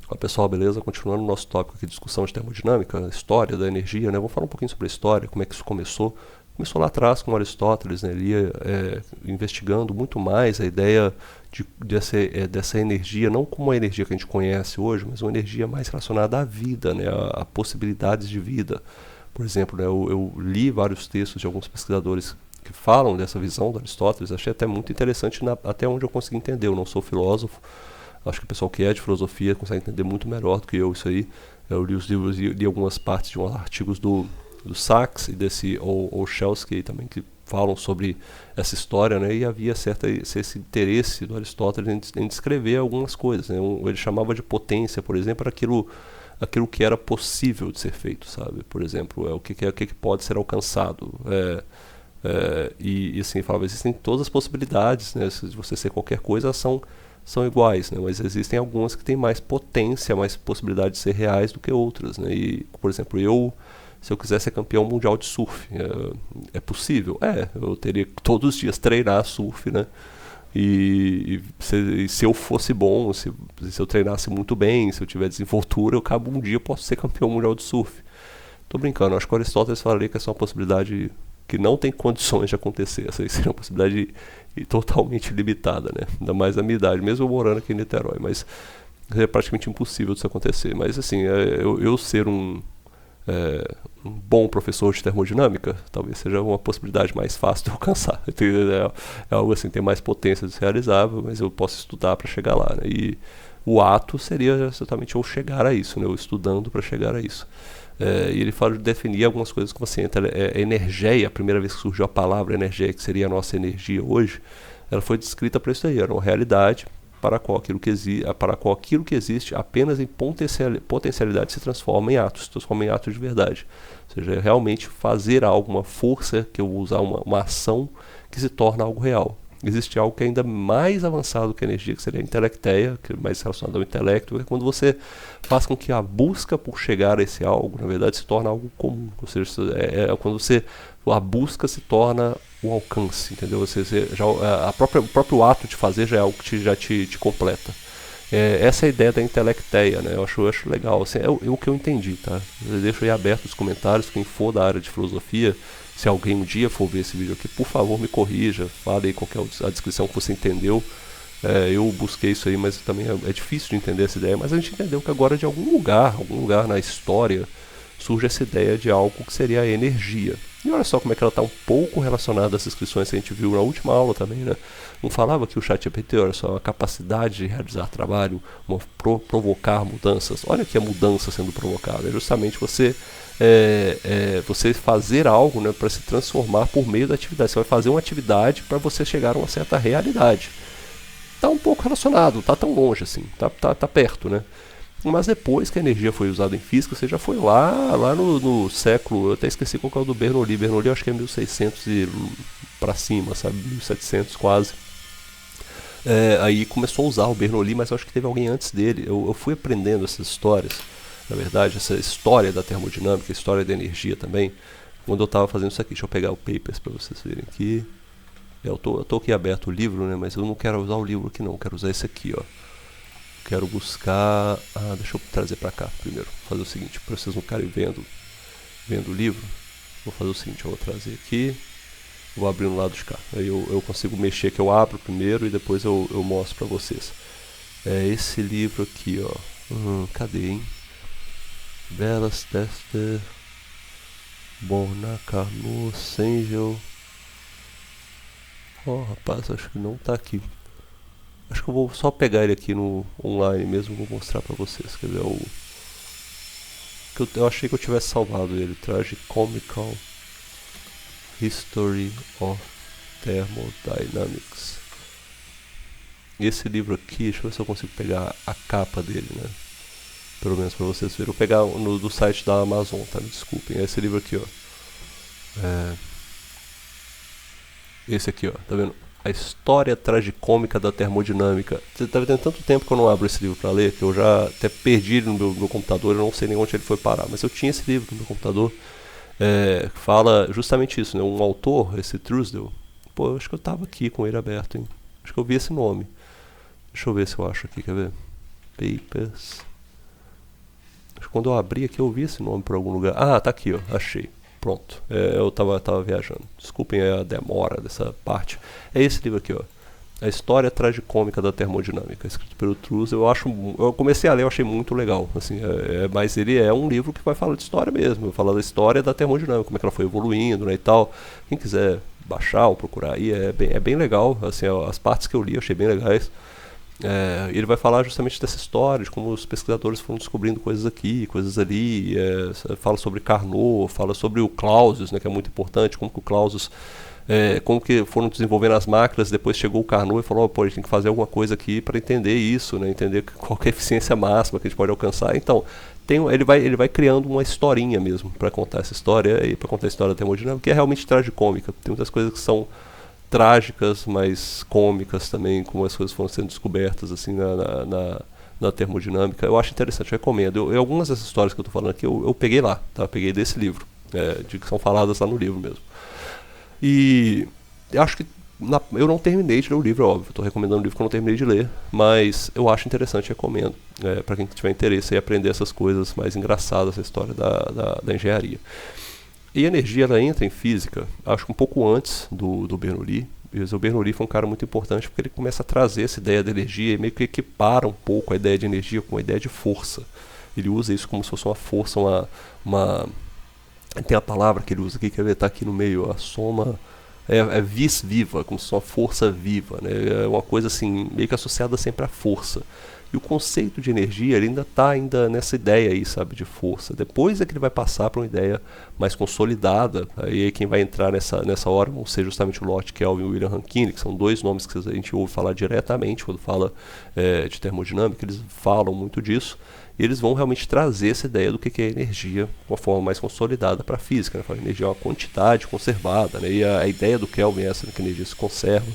Fala pessoal, beleza? Continuando o nosso tópico aqui de discussão de termodinâmica, história da energia, né? Vamos falar um pouquinho sobre a história, como é que isso começou. Começou lá atrás com Aristóteles, né? Ele ia investigando muito mais a ideia dessa energia, não como a energia que a gente conhece hoje, mas uma energia mais relacionada à vida, né? A possibilidades de vida. Por exemplo, né? Eu li vários textos de alguns pesquisadores que falam dessa visão do Aristóteles, achei até muito interessante até onde eu consegui entender. Eu não sou filósofo, acho que o pessoal que é de filosofia consegue entender muito melhor do que eu isso aí. Eu li os livros e li algumas partes de uns artigos do Sachs e desse Olszewski também, que falam sobre essa história, né? E havia esse interesse do Aristóteles em descrever algumas coisas, né? Ele chamava de potência, por exemplo, aquilo que era possível de ser feito, sabe? Por exemplo, o que pode ser alcançado. E assim, falava, existem todas as possibilidades, né? Se você ser qualquer coisa, são iguais, né? Mas existem algumas que têm mais potência, mais possibilidade de ser reais do que outras, né? E, por exemplo, se eu quiser ser campeão mundial de surf, é possível? Eu teria que todos os dias treinar surf, né? Se eu fosse bom, se eu treinasse muito bem, se eu tiver desenvoltura, um dia posso ser campeão mundial de surf. Tô brincando, acho que o Aristóteles falaria que essa é uma possibilidade que não tem condições de acontecer. Essa aí seria uma possibilidade totalmente limitada, né? Ainda mais na minha idade, mesmo eu morando aqui em Niterói, mas é praticamente impossível disso acontecer. Mas assim, eu ser um bom professor de termodinâmica talvez seja uma possibilidade mais fácil de alcançar. É algo assim, tem mais potência de ser realizável, mas eu posso estudar para chegar lá, né? E o ato seria exatamente eu chegar a isso, né? Eu estudando para chegar a isso. E ele fala de definir algumas coisas como assim, a energia, a primeira vez que surgiu a palavra energia, que seria a nossa energia hoje, ela foi descrita para isso aí, era uma realidade para a qual aquilo que existe apenas em potencialidade se transforma em atos de verdade. Ou seja, realmente fazer algo, uma força, que eu vou usar uma ação que se torna algo real. Existe algo que é ainda mais avançado que a energia, que seria a intelecteia, que é mais relacionado ao intelecto, que é quando você faz com que a busca por chegar a esse algo, na verdade, se torna algo comum. Ou seja, quando a busca se torna o alcance, entendeu? O próprio ato de fazer já é algo que já te completa. Essa é a ideia da intelecteia, né? Eu acho legal. Assim, é o que eu entendi, tá? Eu deixo aí aberto os comentários, quem for da área de filosofia, se alguém um dia for ver esse vídeo aqui, por favor me corrija, fale aí qual que é a descrição que você entendeu. Eu busquei isso aí, mas também é difícil de entender essa ideia, mas a gente entendeu que agora de algum lugar na história, surge essa ideia de algo que seria a energia. E olha só como é que ela está um pouco relacionada às descrições que a gente viu na última aula também, né? Não falava que o ChatGPT, olha só, a capacidade de realizar trabalho, provocar mudanças. Olha aqui a mudança sendo provocada. É justamente você fazer algo, né, para se transformar por meio da atividade. Você vai fazer uma atividade para você chegar a uma certa realidade. Está um pouco relacionado, está tão longe assim, tá perto, né? Mas depois que a energia foi usada em física, você já foi lá no século, eu até esqueci qual é o do Bernoulli. Bernoulli eu acho que é 1600 e para cima, sabe, 1700 quase. Aí começou a usar o Bernoulli, mas eu acho que teve alguém antes dele. Eu fui aprendendo essas histórias, na verdade, essa história da termodinâmica, a história da energia também, quando eu estava fazendo isso aqui. Deixa eu pegar o papers para vocês verem aqui. Eu tô aqui aberto o livro, né, mas eu não quero usar o livro aqui não, eu quero usar esse aqui, ó. Quero buscar... deixa eu trazer para cá primeiro. Vou fazer o seguinte, para vocês não ficarem vendo o livro, vou fazer o seguinte, eu vou trazer aqui, vou abrir no lado de cá. Aí eu consigo mexer, que eu abro primeiro e depois eu mostro para vocês. Esse livro aqui, ó. Cadê, hein? Belas Tester Bornacano Sengel. Rapaz, acho que não tá aqui. Acho que eu vou só pegar ele aqui no online mesmo, vou mostrar pra vocês. Quer ver eu achei que eu tivesse salvado ele. Tragicomical History of Thermodynamics. Esse livro aqui, deixa eu ver se eu consigo pegar a capa dele, né? Pelo menos pra vocês verem. Eu vou pegar do site da Amazon, tá? Me desculpem. É esse livro aqui, ó. Esse aqui, ó. Tá vendo? A história tragicômica da termodinâmica. Você tá vendo tanto tempo que eu não abro esse livro para ler, que eu já até perdi ele no meu computador, eu não sei nem onde ele foi parar, mas eu tinha esse livro no meu computador. Fala justamente isso, né? Um autor, esse Truesdell, pô, eu acho que eu tava aqui com ele aberto, hein? Acho que eu vi esse nome. Deixa eu ver se eu acho aqui, quer ver? Papers. Quando eu abri aqui, eu vi esse nome por algum lugar. Ah, tá aqui, ó, achei. Pronto, eu tava viajando. Desculpem a demora dessa parte. É esse livro aqui, ó. A História Tragicômica da Termodinâmica, escrito pelo Truss. Eu comecei a ler, eu achei muito legal, assim, mas ele é um livro que vai falar de história mesmo, vai falar da história da termodinâmica, como é que ela foi evoluindo, né, e tal. Quem quiser baixar ou procurar aí, é bem legal, assim, as partes que eu li eu achei bem legais. Ele vai falar justamente dessa história, de como os pesquisadores foram descobrindo coisas aqui, coisas ali, fala sobre Carnot, fala sobre o Clausius, né, que é muito importante, como que o Clausius como que foram desenvolvendo as máquinas, depois chegou o Carnot e falou, a gente tem que fazer alguma coisa aqui para entender isso, né? Entender qual que é a eficiência máxima que a gente pode alcançar. Então, ele vai criando uma historinha mesmo para contar essa história, e para contar a história da termodinâmica, que é realmente tragicômica. Tem muitas coisas que são trágicas, mas cômicas também, como as coisas foram sendo descobertas assim na termodinâmica. Eu acho interessante, eu recomendo. Algumas dessas histórias que eu estou falando aqui, eu peguei lá, tá? Eu peguei desse livro, de que são faladas lá no livro mesmo. E eu acho que eu não terminei de ler o livro, óbvio. Estou recomendando um livro que eu não terminei de ler, mas eu acho interessante, recomendo. Para quem tiver interesse em aprender essas coisas mais engraçadas, essa história da engenharia. E a energia, ela entra em física, acho que um pouco antes do Bernoulli. O Bernoulli foi um cara muito importante porque ele começa a trazer essa ideia da energia e meio que equipara um pouco a ideia de energia com a ideia de força. Ele usa isso como se fosse uma força, tem a palavra que ele usa aqui, que está aqui no meio, a soma vis viva, como se fosse uma força viva, né? É uma coisa assim, meio que associada sempre à força. E o conceito de energia, ele ainda está nessa ideia aí, sabe, de força. Depois é que ele vai passar para uma ideia mais consolidada, aí quem vai entrar nessa hora vão ser justamente o Lord Kelvin e o William Rankine, que são dois nomes que a gente ouve falar diretamente quando fala de termodinâmica, eles falam muito disso. E eles vão realmente trazer essa ideia do que é energia de uma forma mais consolidada para a física. Né? A energia é uma quantidade conservada, né? E a ideia do Kelvin é essa, que a energia se conserva.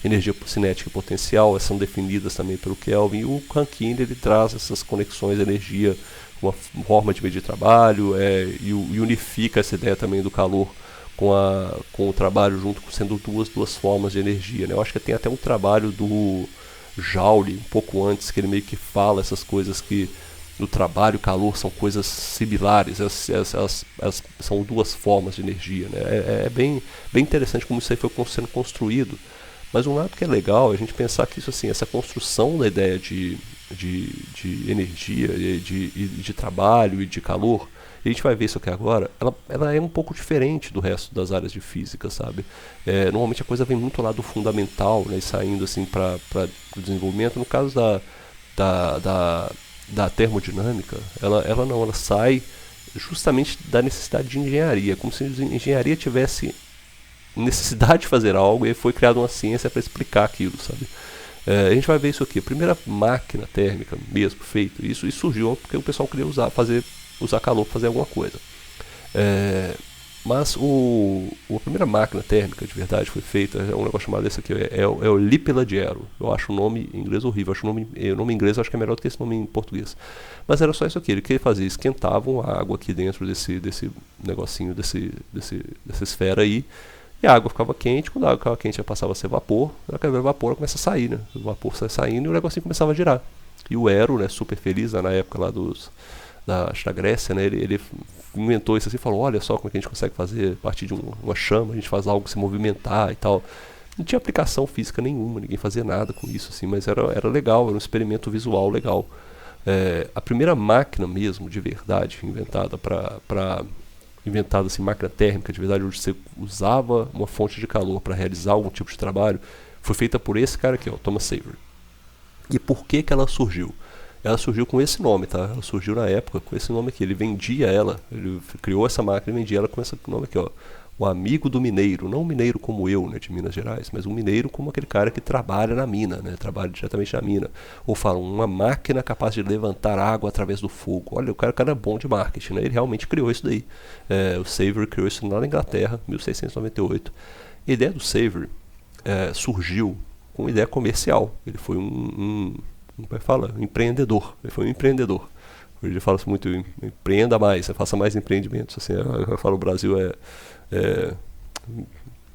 Energia cinética e potencial são definidas também pelo Kelvin. E o Rankine, ele traz essas conexões de energia, uma forma de medir trabalho, e unifica essa ideia também do calor com o trabalho junto, sendo duas formas de energia. Né? Eu acho que tem até um trabalho do Joule, um pouco antes, que ele meio que fala essas coisas que o trabalho e o calor são coisas similares, elas são duas formas de energia. Né? É bem interessante como isso aí foi sendo construído. Mas um lado que é legal é a gente pensar que isso, assim, essa construção da ideia de energia, de trabalho e de calor, e a gente vai ver isso aqui agora, ela é um pouco diferente do resto das áreas de física, sabe? Normalmente a coisa vem muito lá do fundamental, né, e saindo assim para o desenvolvimento. No caso da termodinâmica, ela sai justamente da necessidade de engenharia, como se a engenharia tivesse necessidade de fazer algo e foi criada uma ciência para explicar aquilo, sabe? A gente vai ver isso aqui. A primeira máquina térmica mesmo feita, isso surgiu porque o pessoal queria usar calor para fazer alguma coisa. Mas a primeira máquina térmica de verdade foi feita, é um negócio chamado esse aqui, é o Lippi-Leggero. Eu acho o nome em inglês horrível, o nome em inglês eu acho que é melhor do que esse nome em português. Mas era só isso aqui, ele que fazia, esquentavam a água aqui dentro desse negocinho, dessa esfera aí, e a água ficava quente. Quando a água ficava quente, ela passava a ser vapor. Aquele vapor começa a sair, né? O vapor sai saindo e o negocinho começava a girar. E o Hero, né, super feliz, na época lá da Grécia, né, ele inventou isso assim, falou, olha só como é que a gente consegue fazer, a partir de uma chama, a gente faz algo se movimentar e tal. Não tinha aplicação física nenhuma, ninguém fazia nada com isso, assim, mas era legal, era um experimento visual legal. A primeira máquina mesmo, de verdade, inventada inventada assim, máquina térmica de verdade, onde você usava uma fonte de calor para realizar algum tipo de trabalho, foi feita por esse cara aqui, ó, Thomas Savery. E por que ela surgiu? Ela surgiu com esse nome, tá? Ela surgiu na época com esse nome aqui. Ele vendia ela, ele criou essa máquina e vendia ela com esse nome aqui, ó. O amigo do mineiro, não um mineiro como eu, né, de Minas Gerais, mas um mineiro como aquele cara que trabalha na mina, né, trabalha diretamente na mina. Ou falam, uma máquina capaz de levantar água através do fogo. Olha, o cara é bom de marketing, né, ele realmente criou isso daí. O Savery criou isso lá na Inglaterra, 1698. A ideia do Savery surgiu com uma ideia comercial. Ele foi um empreendedor. Ele foi um empreendedor. Hoje ele fala muito, empreenda mais, faça mais empreendimentos. Assim, eu falo, o Brasil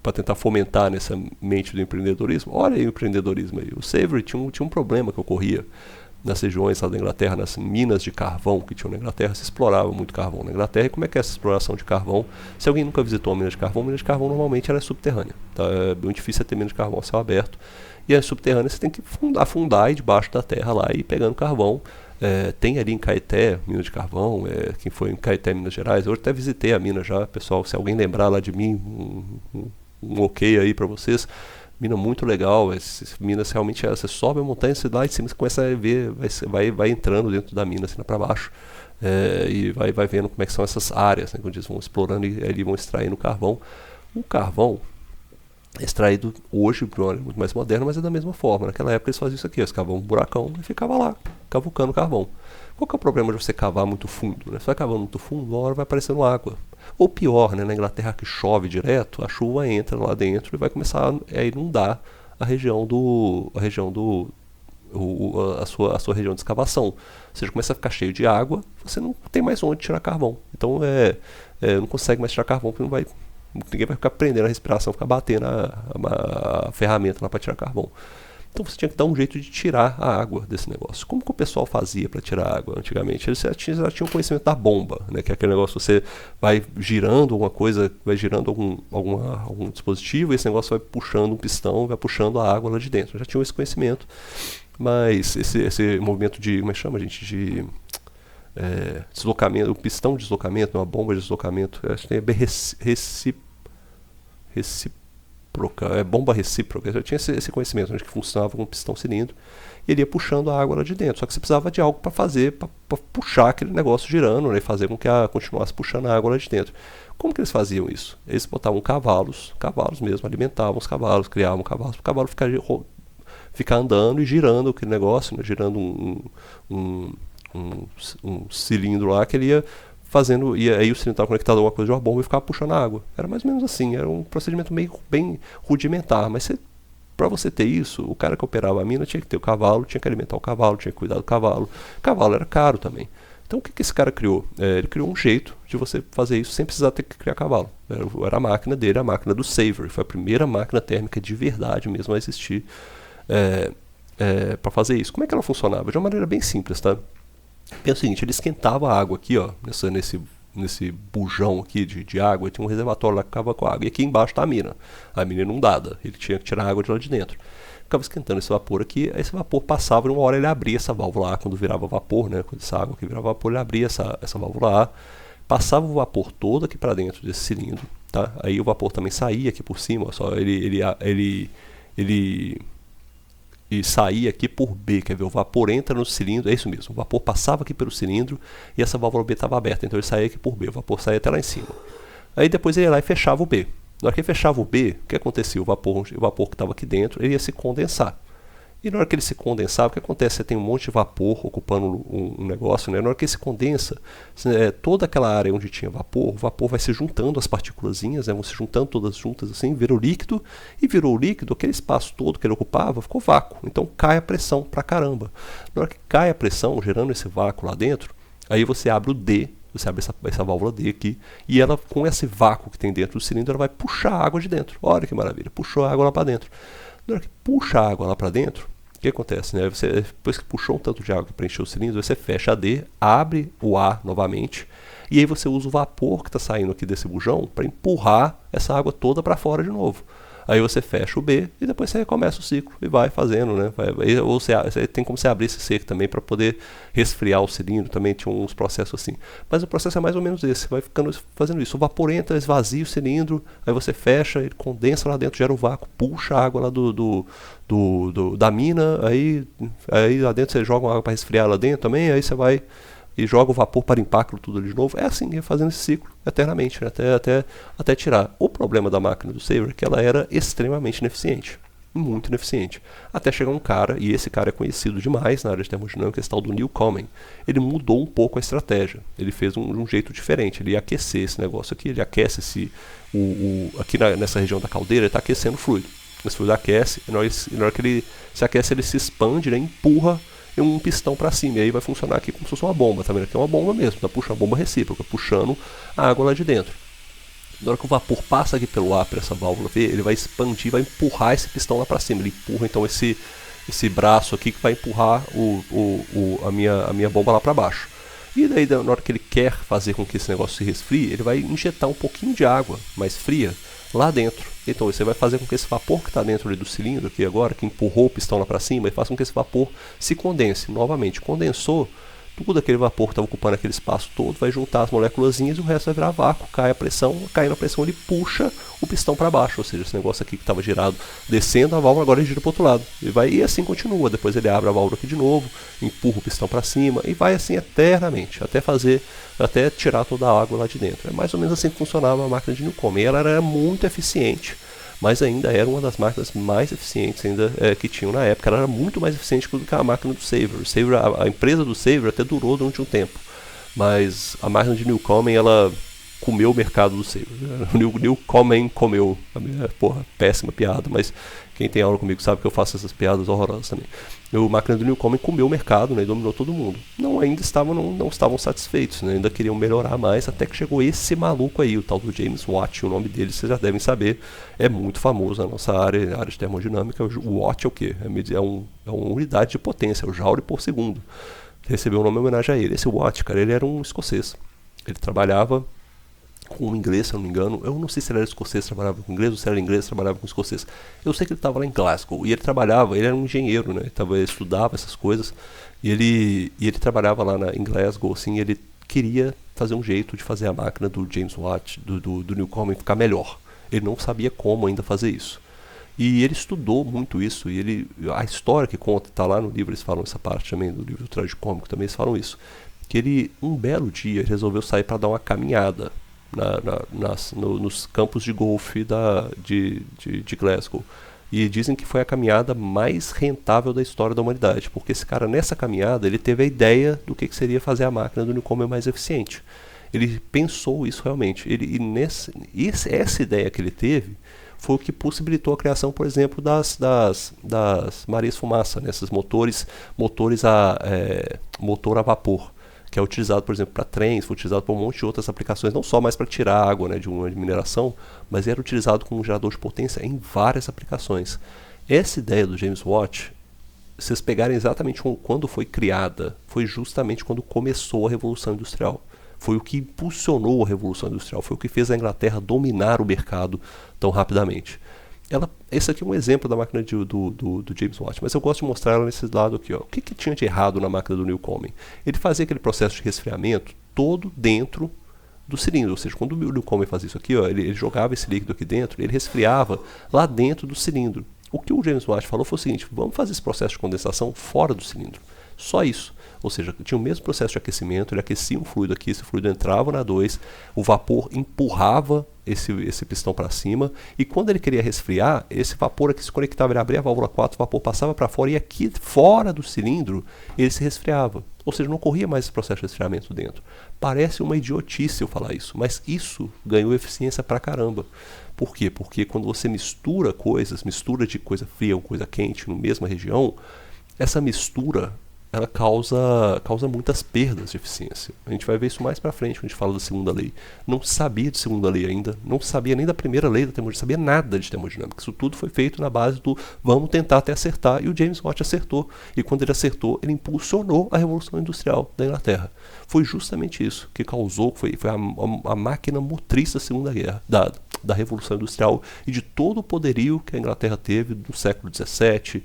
para tentar fomentar nessa mente do empreendedorismo. Olha aí o empreendedorismo aí. O Savery tinha um problema que ocorria nas regiões lá da Inglaterra, nas minas de carvão que tinham na Inglaterra, se explorava muito carvão na Inglaterra. E como é que é essa exploração de carvão? Se alguém nunca visitou uma mina de carvão normalmente ela é subterrânea. Tá? É muito difícil ter mina de carvão a céu aberto. E a subterrânea você tem que afundar debaixo da terra lá e ir pegando carvão. Tem ali em Caeté, mina de carvão, quem foi em Caeté, Minas Gerais. Eu até visitei a mina já, pessoal, se alguém lembrar lá de mim, um ok aí pra vocês. Mina muito legal, minas realmente, você sobe a montanha, você lá em cima, você começa a ver, vai entrando dentro da mina, assim, lá pra baixo, e vai vendo como é que são essas áreas, né, onde eles vão explorando e ali vão extraindo carvão. O carvão é extraído hoje, muito mais moderno, mas é da mesma forma. Naquela época eles faziam isso aqui, eles cavavam um buracão e ficava lá, cavucando carvão. Qual que é o problema de você cavar muito fundo? Né? Você vai cavando muito fundo, uma hora vai aparecendo água. Ou pior, né, na Inglaterra que chove direto, a chuva entra lá dentro e vai começar a inundar a sua região de escavação. Ou seja, começa a ficar cheio de água, você não tem mais onde tirar carvão. Então não consegue mais tirar carvão, porque ninguém vai ficar prendendo a respiração, ficar batendo a ferramenta lá para tirar carvão. Então você tinha que dar um jeito de tirar a água desse negócio. Como que o pessoal fazia para tirar a água antigamente? Eles já tinham conhecimento da bomba, né? Que é aquele negócio, você vai girando alguma coisa, vai girando algum dispositivo, e esse negócio vai puxando um pistão, vai puxando a água lá de dentro. Já tinham esse conhecimento, mas esse movimento de, como é que chama, gente, de deslocamento, o pistão de deslocamento, uma bomba de deslocamento, acho que tem bomba recíproca. Eu tinha esse conhecimento de que funcionava com um pistão cilindro e ele ia puxando a água lá de dentro. Só que você precisava de algo para fazer, para puxar aquele negócio girando, né, e fazer com que continuasse puxando a água lá de dentro. Como que eles faziam isso? Eles botavam cavalos mesmo, alimentavam os cavalos, criavam cavalos, para o cavalo ficar andando e girando aquele negócio, né, girando um cilindro lá que ele ia fazendo, e aí o cilindro estava conectado a alguma coisa de uma bomba e ficava puxando a água. Era mais ou menos assim, era um procedimento bem rudimentar, mas para você ter isso, o cara que operava a mina tinha que ter o cavalo, tinha que alimentar o cavalo, tinha que cuidar do cavalo. O cavalo era caro também. Então o que esse cara criou? Ele criou um jeito de você fazer isso sem precisar ter que criar cavalo. Era a máquina dele, a máquina do Saver. Foi a primeira máquina térmica de verdade mesmo a existir para fazer isso. Como é que ela funcionava? De uma maneira bem simples, tá? É o seguinte, ele esquentava a água aqui, ó, nesse bujão aqui de água, tinha um reservatório lá que ficava com água, e aqui embaixo tá a mina inundada, ele tinha que tirar a água de lá de dentro. Ficava esquentando esse vapor aqui, aí esse vapor passava e uma hora ele abria essa válvula A, quando virava vapor, né, quando essa água aqui virava vapor, ele abria essa válvula A, passava o vapor todo aqui para dentro desse cilindro, tá? Aí o vapor também saía aqui por cima, ó, só ele e saía aqui por B, quer ver, o vapor entra no cilindro, é isso mesmo, o vapor passava aqui pelo cilindro e essa válvula B estava aberta, então ele saía aqui por B, o vapor saía até lá em cima. Aí depois ele ia lá e fechava o B. Na hora que ele fechava o B, o que acontecia? O vapor que estava aqui dentro, ele ia se condensar. E na hora que ele se condensar, o que acontece? Você tem um monte de vapor ocupando um negócio, né? Na hora que ele se condensa, toda aquela área onde tinha vapor, o vapor vai se juntando, as partículazinhas, né? Vão se juntando todas juntas assim, virou líquido, e virou líquido, aquele espaço todo que ele ocupava ficou vácuo. Então cai a pressão pra caramba. Na hora que cai a pressão, gerando esse vácuo lá dentro, aí você abre o D, você abre essa válvula D aqui, e ela, com esse vácuo que tem dentro do cilindro, ela vai puxar a água de dentro. Olha que maravilha, puxou a água lá para dentro. Na hora que puxa a água lá para dentro, o que acontece? Né? Você, depois que puxou um tanto de água para encher o cilindro, você fecha a D, abre o A novamente, e aí você usa o vapor que está saindo aqui desse bujão para empurrar essa água toda para fora de novo. Aí você fecha o B e depois você recomeça o ciclo e vai fazendo, né? Ou você tem como você abrir esse seco também para poder resfriar o cilindro, também tinha uns processos assim. Mas o processo é mais ou menos esse, você vai ficando fazendo isso. O vapor entra, esvazia o cilindro, aí você fecha, ele condensa lá dentro, gera o vácuo, puxa a água lá da mina, aí lá dentro você joga uma água para resfriar lá dentro também, aí você vai e joga o vapor para limpar aquilo tudo ali de novo. É assim, fazendo esse ciclo eternamente, né? até tirar. O problema da máquina do Saver é que ela era extremamente ineficiente, muito ineficiente. Até chegar um cara, e esse cara é conhecido demais na área de termodinâmica, esse tal do Newcomen. Ele mudou um pouco a estratégia, ele fez um jeito diferente, ele ia aquecer esse negócio aqui, ele aquece aqui nessa região da caldeira, ele está aquecendo o fluido. Esse fluido aquece, e na hora que ele se aquece, ele se expande, né? Empurra um pistão para cima, e aí vai funcionar aqui como se fosse uma bomba, tá vendo? Aqui é uma bomba mesmo, tá puxando a bomba recíproca, puxando a água lá de dentro. Na hora que o vapor passa aqui pelo ar para essa válvula V, ele vai expandir, vai empurrar esse pistão lá para cima, ele empurra então esse esse braço aqui que vai empurrar a minha bomba lá para baixo. E daí, na hora que ele quer fazer com que esse negócio se resfrie, ele vai injetar um pouquinho de água mais fria lá dentro. Então você vai fazer com que esse vapor que está dentro ali do cilindro aqui agora, que empurrou o pistão lá para cima, e faça com que esse vapor se condense novamente. Condensou, tudo aquele vapor que estava ocupando aquele espaço todo vai juntar as moléculazinhas e o resto vai virar vácuo, cai a pressão, caindo a pressão ele puxa o pistão para baixo, ou seja, esse negócio aqui que estava girado descendo a válvula agora ele gira para o outro lado, e assim continua. Depois ele abre a válvula aqui de novo, empurra o pistão para cima e vai assim eternamente, até tirar toda a água lá de dentro. É mais ou menos assim que funcionava a máquina de Newcomen. Ela era muito eficiente, mas ainda era uma das máquinas mais eficientes ainda que tinham na época. Ela era muito mais eficiente do que a máquina do Saver. A empresa do Saver até durou durante um tempo, mas a máquina de Newcomen, ela comeu o mercado do Saver. O Newcomen comeu. Porra, péssima piada, mas quem tem aula comigo sabe que eu faço essas piadas horrorosas também. A máquina do Newcomen comeu o mercado, né, e dominou todo mundo. Ainda não estavam satisfeitos, né, ainda queriam melhorar mais, até que chegou esse maluco aí, o tal do James Watt. O nome dele vocês já devem saber, é muito famoso na nossa área de termodinâmica. O Watt é o quê? É uma unidade de potência, é o joule por segundo. Recebeu o nome em homenagem a ele. Esse Watt, cara, ele era um escocês. Ele trabalhava com inglês, se eu não me engano. Eu não sei se ele era escocês, trabalhava com inglês, ou se era inglês, trabalhava com escocês. Eu sei que ele estava lá em Glasgow, e ele era um engenheiro, né? Ele estudava essas coisas, e ele trabalhava lá em Glasgow, assim. Ele queria fazer um jeito de fazer a máquina do James Watt, do Newcomen, ficar melhor. Ele não sabia como ainda fazer isso. E ele estudou muito isso, e a história que conta, está lá no livro, eles falam essa parte também, do livro Tragicômico também eles falam isso, que ele, um belo dia, resolveu sair para dar uma caminhada nos campos de golfe de Glasgow. E dizem que foi a caminhada mais rentável da história da humanidade, porque esse cara, nessa caminhada, ele teve a ideia do que seria fazer a máquina do Newcomen mais eficiente. Ele pensou isso realmente. Essa ideia que ele teve foi o que possibilitou a criação, por exemplo, das Marias Fumaça, né? Esses motor a vapor, que é utilizado, por exemplo, para trens, foi utilizado para um monte de outras aplicações, não só mais para tirar água, né, de uma mineração, mas era utilizado como gerador de potência em várias aplicações. Essa ideia do James Watt, se vocês pegarem exatamente quando foi criada, foi justamente quando começou a Revolução Industrial. Foi o que impulsionou a Revolução Industrial, foi o que fez a Inglaterra dominar o mercado tão rapidamente. Esse aqui é um exemplo da máquina do James Watt, mas eu gosto de mostrar ela nesse lado aqui. Ó. O que tinha de errado na máquina do Newcomen? Ele fazia aquele processo de resfriamento todo dentro do cilindro, ou seja, quando o Newcomen fazia isso aqui, ó, ele jogava esse líquido aqui dentro, ele resfriava lá dentro do cilindro. O que o James Watt falou foi o seguinte: vamos fazer esse processo de condensação fora do cilindro. Só isso. Ou seja, tinha o mesmo processo de aquecimento, ele aquecia um fluido aqui, esse fluido entrava na 2, o vapor empurrava esse pistão para cima, e quando ele queria resfriar, esse vapor aqui se conectava, ele abria a válvula 4, o vapor passava para fora, e aqui fora do cilindro ele se resfriava. Ou seja, não ocorria mais esse processo de resfriamento dentro. Parece uma idiotice eu falar isso, mas isso ganhou eficiência pra caramba. Por quê? Porque quando você mistura de coisa fria com coisa quente na mesma região, essa mistura ela causa muitas perdas de eficiência. A gente vai ver isso mais pra frente quando a gente fala da segunda lei. Não sabia de segunda lei ainda, não sabia nem da primeira lei da termodinâmica, sabia nada de termodinâmica. Isso tudo foi feito na base do vamos tentar até acertar, e o James Watt acertou. E quando ele acertou, ele impulsionou a Revolução Industrial da Inglaterra. Foi justamente isso que causou, foi a máquina motriz da Segunda Guerra, da Revolução Industrial e de todo o poderio que a Inglaterra teve no século XVII,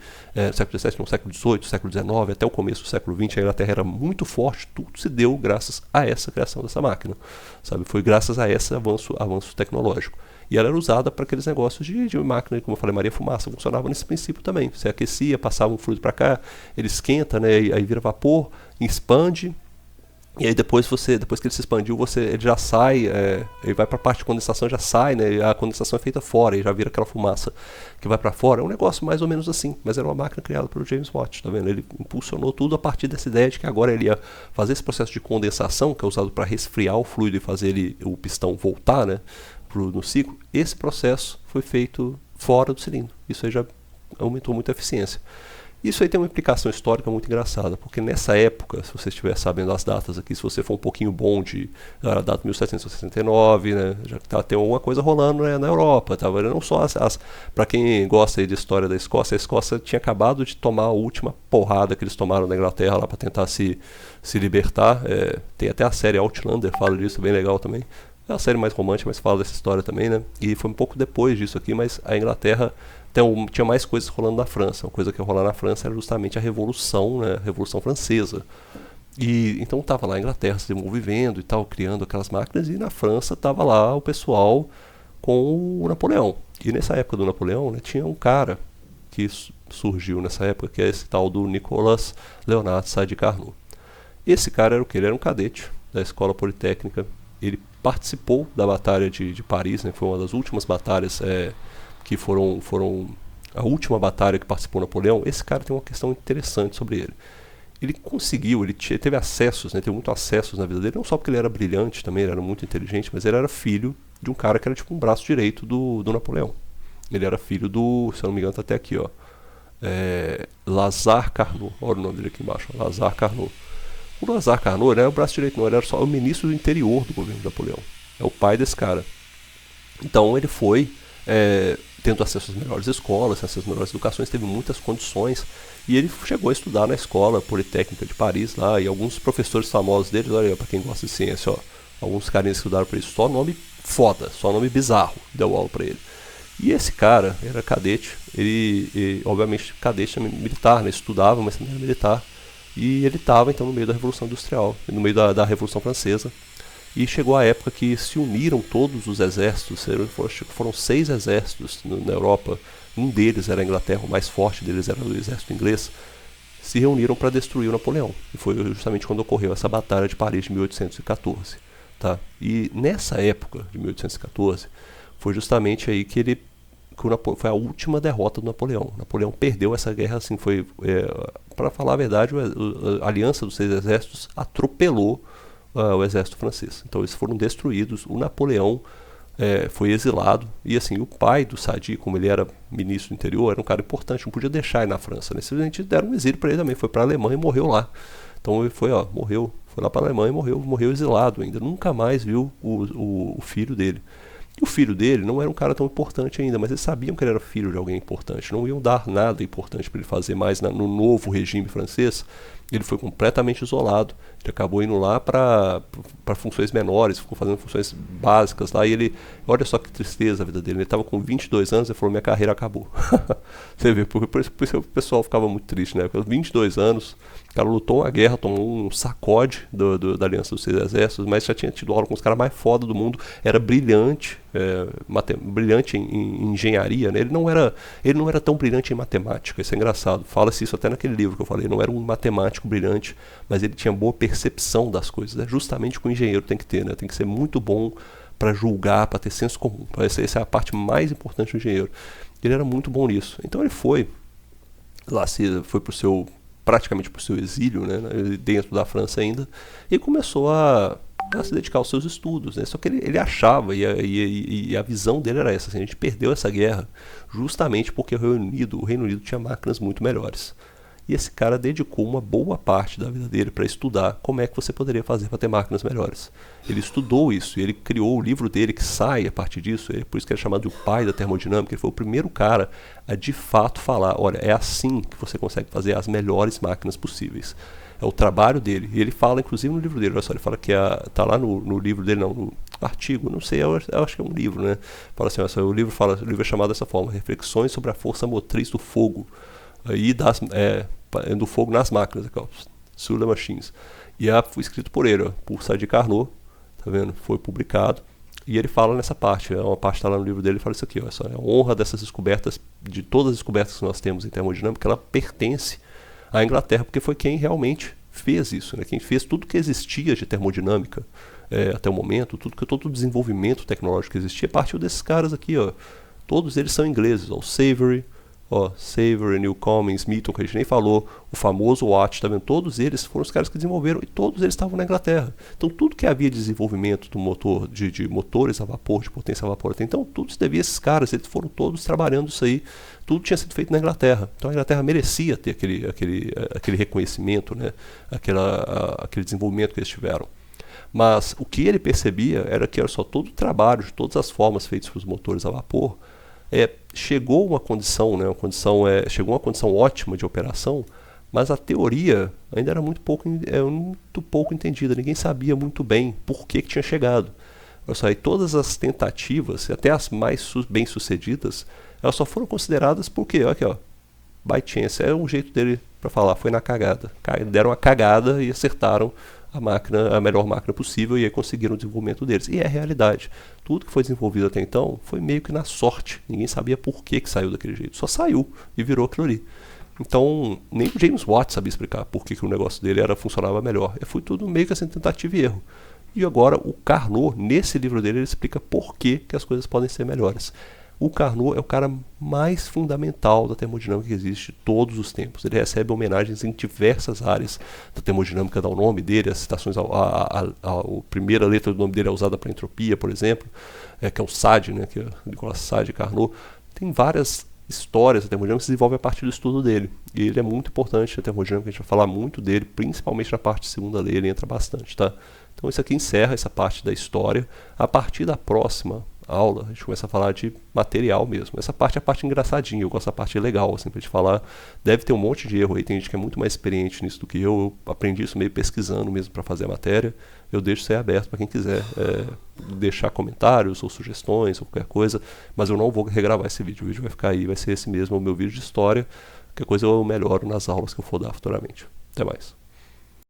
século XVIII, século XIX, até o começo do século XX. A Inglaterra era muito forte, tudo se deu graças a essa criação dessa máquina, sabe? Foi graças a esse avanço tecnológico. E ela era usada para aqueles negócios de máquina, como eu falei, Maria Fumaça, funcionava nesse princípio também. Você aquecia, passava um fluido para cá, ele esquenta, né, aí vira vapor, expande. E aí depois que ele se expandiu, ele já sai, ele vai para a parte de condensação, já sai, né? A condensação é feita fora e já vira aquela fumaça que vai para fora. É um negócio mais ou menos assim, mas era uma máquina criada pelo James Watt, tá vendo? Ele impulsionou tudo a partir dessa ideia de que agora ele ia fazer esse processo de condensação, que é usado para resfriar o fluido e fazer o pistão voltar, né, no ciclo. Esse processo foi feito fora do cilindro. Isso aí já aumentou muito a eficiência. Isso aí tem uma implicação histórica muito engraçada, porque nessa época, se você estiver sabendo as datas aqui, se você for um pouquinho bom de a data 1769, né, já que tem alguma coisa rolando, né, na Europa, tava, não só para quem gosta aí de história da Escócia, a Escócia tinha acabado de tomar a última porrada que eles tomaram na Inglaterra lá para tentar se libertar. Tem até a série Outlander, fala disso, bem legal também. É uma série mais romântica, mas fala dessa história também, né? E foi um pouco depois disso aqui, mas a Inglaterra tinha mais coisas rolando na França. Uma coisa que ia rolar na França era justamente a Revolução, né? A Revolução Francesa. E então estava lá a Inglaterra se desenvolvendo e tal, criando aquelas máquinas, e na França estava lá o pessoal com o Napoleão. E nessa época do Napoleão, né, tinha um cara que surgiu nessa época, que é esse tal do Nicolas Leonard Sade Carnot. Esse cara era o quê? Ele era um cadete da Escola Politécnica. Ele participou da Batalha de Paris, né? Foi uma das últimas batalhas que foram a última batalha que participou Napoleão. Esse cara tem uma questão interessante sobre ele. Ele conseguiu, ele teve acessos, né? Teve muito acessos na vida dele, não só porque ele era brilhante também, ele era muito inteligente, mas ele era filho de um cara que era tipo um braço direito do Napoleão. Ele era filho do, se eu não me engano, tá até aqui, ó, Lazare Carnot. Olha o nome dele aqui embaixo, ó, Lazare Carnot. O Lazare Carnot não era o braço direito, não, ele era só o ministro do interior do governo de Napoleão. É o pai desse cara. Então ele foi tendo acesso às melhores escolas, acesso às melhores educações, teve muitas condições, e ele chegou a estudar na Escola Politécnica de Paris lá, e alguns professores famosos deles, olha, para quem gosta de ciência, ó, alguns carinhas que estudaram para isso, só nome foda, só nome bizarro, deu aula para ele. E esse cara era cadete, ele obviamente cadete militar, né, estudava, mas também era militar. E ele estava então no meio da Revolução Industrial, no meio da Revolução Francesa. E chegou a época que se uniram todos os exércitos, foram 6 exércitos na Europa. Um deles era a Inglaterra, o mais forte deles era o exército inglês. Se reuniram para destruir o Napoleão. E foi justamente quando ocorreu essa Batalha de Paris de 1814. Tá? E nessa época de 1814, foi justamente aí que foi a última derrota do Napoleão. Napoleão perdeu essa guerra, assim, foi, para falar a verdade, a aliança dos 6 exércitos atropelou o exército francês. Então eles foram destruídos, o Napoleão foi exilado, e assim, o pai do Sadi, como ele era ministro do interior, era um cara importante, não podia deixar ele na França, né? Simplesmente deram um exílio para ele também, foi para a Alemanha e morreu lá. Então ele foi lá para a Alemanha e morreu exilado ainda, nunca mais viu o filho dele. E o filho dele não era um cara tão importante ainda, mas eles sabiam que ele era filho de alguém importante, não iam dar nada importante para ele fazer mais no novo regime francês. Ele foi completamente isolado, ele acabou indo lá para funções menores, ficou fazendo funções básicas lá, e ele, olha só que tristeza a vida dele, ele estava com 22 anos e falou, minha carreira acabou. Você vê, por isso o pessoal ficava muito triste, né? Porque 22 anos, o cara lutou uma guerra, tomou um sacode da Aliança dos 6 Exércitos, mas já tinha tido aula com os caras mais foda do mundo, era brilhante, brilhante em engenharia, né? Ele não era tão brilhante em matemática, isso é engraçado, fala-se isso até naquele livro que eu falei, não era um matemático brilhante, mas ele tinha boa percepção das coisas, é justamente o que o engenheiro tem que ter, né? Tem que ser muito bom para julgar, para ter senso comum, essa é a parte mais importante do engenheiro. Ele era muito bom nisso, então ele foi praticamente para o seu exílio, né, dentro da França ainda, e começou a se dedicar aos seus estudos, né? Só que ele achava, e a visão dele era essa, assim, a gente perdeu essa guerra justamente porque o Reino Unido tinha máquinas muito melhores. E esse cara dedicou uma boa parte da vida dele para estudar como é que você poderia fazer para ter máquinas melhores. Ele estudou isso, e ele criou o livro dele que sai a partir disso, por isso que é chamado de o pai da termodinâmica. Ele foi o primeiro cara a de fato falar, olha, é assim que você consegue fazer as melhores máquinas possíveis. É o trabalho dele. E ele fala, inclusive, no livro dele, olha só, ele fala que tá lá no livro dele, não, no artigo, não sei, eu acho que é um livro, né? Fala assim, o livro é chamado dessa forma, Reflexões sobre a Força Motriz do Fogo. E do fogo nas máquinas, sur les machines. E foi escrito por ele, por Sadi Carnot, tá vendo? Foi publicado. E ele fala nessa parte, uma parte está lá no livro dele, ele fala isso aqui, ó, a honra dessas descobertas, de todas as descobertas que nós temos em termodinâmica, ela pertence à Inglaterra, porque foi quem realmente fez isso, né? Quem fez tudo que existia de termodinâmica até o momento, todo o desenvolvimento tecnológico que existia, partiu desses caras aqui, ó. Todos eles são ingleses, ó, o Savery, Ó, Savery, Newcomen, Smithson, que a gente nem falou, o famoso Watt, tá vendo? Todos eles foram os caras que desenvolveram e todos eles estavam na Inglaterra. Então tudo que havia de desenvolvimento do motor, de motores a vapor, de potência a vapor até então, tudo se devia a esses caras, eles foram todos trabalhando isso aí, tudo tinha sido feito na Inglaterra. Então a Inglaterra merecia ter aquele reconhecimento, né? Aquele desenvolvimento que eles tiveram. Mas o que ele percebia era que era só todo o trabalho, de todas as formas feitas para os motores a vapor, chegou uma condição, né, chegou uma condição ótima de operação, mas a teoria ainda era muito pouco entendida. Ninguém sabia muito bem por que tinha chegado. E todas as tentativas, até as mais bem sucedidas, elas só foram consideradas porque, aqui, ó, by chance, é um jeito dele para falar, foi na cagada. Deram a cagada e acertaram a melhor máquina possível, e aí conseguiram o desenvolvimento deles. E é a realidade. Tudo que foi desenvolvido até então foi meio que na sorte. Ninguém sabia por que saiu daquele jeito. Só saiu e virou aquilo ali. Então, nem o James Watt sabia explicar por que o negócio dele funcionava melhor. Foi tudo meio que assim, tentativa e erro. E agora o Carnot, nesse livro dele, ele explica por que as coisas podem ser melhores. O Carnot é o cara mais fundamental da termodinâmica que existe de todos os tempos. Ele recebe homenagens em diversas áreas da termodinâmica, dá o nome dele, as citações, a primeira letra do nome dele é usada para entropia, por exemplo, que é o SAD, né, que é Nicolas Sade Carnot. Tem várias histórias da termodinâmica que se desenvolvem a partir do estudo dele. E ele é muito importante na termodinâmica, a gente vai falar muito dele, principalmente na parte de segunda lei, ele entra bastante, tá? Então isso aqui encerra essa parte da história. A partir da próxima aula, a gente começa a falar de material mesmo. Essa parte é a parte engraçadinha, eu gosto da parte legal, assim, pra gente falar. Deve ter um monte de erro aí, tem gente que é muito mais experiente nisso do que eu aprendi isso meio pesquisando mesmo para fazer a matéria. Eu deixo isso aí aberto para quem quiser deixar comentários ou sugestões ou qualquer coisa, mas eu não vou regravar esse vídeo. O vídeo vai ficar aí, vai ser esse mesmo, o meu vídeo de história. Qualquer coisa eu melhoro nas aulas que eu for dar futuramente. Até mais.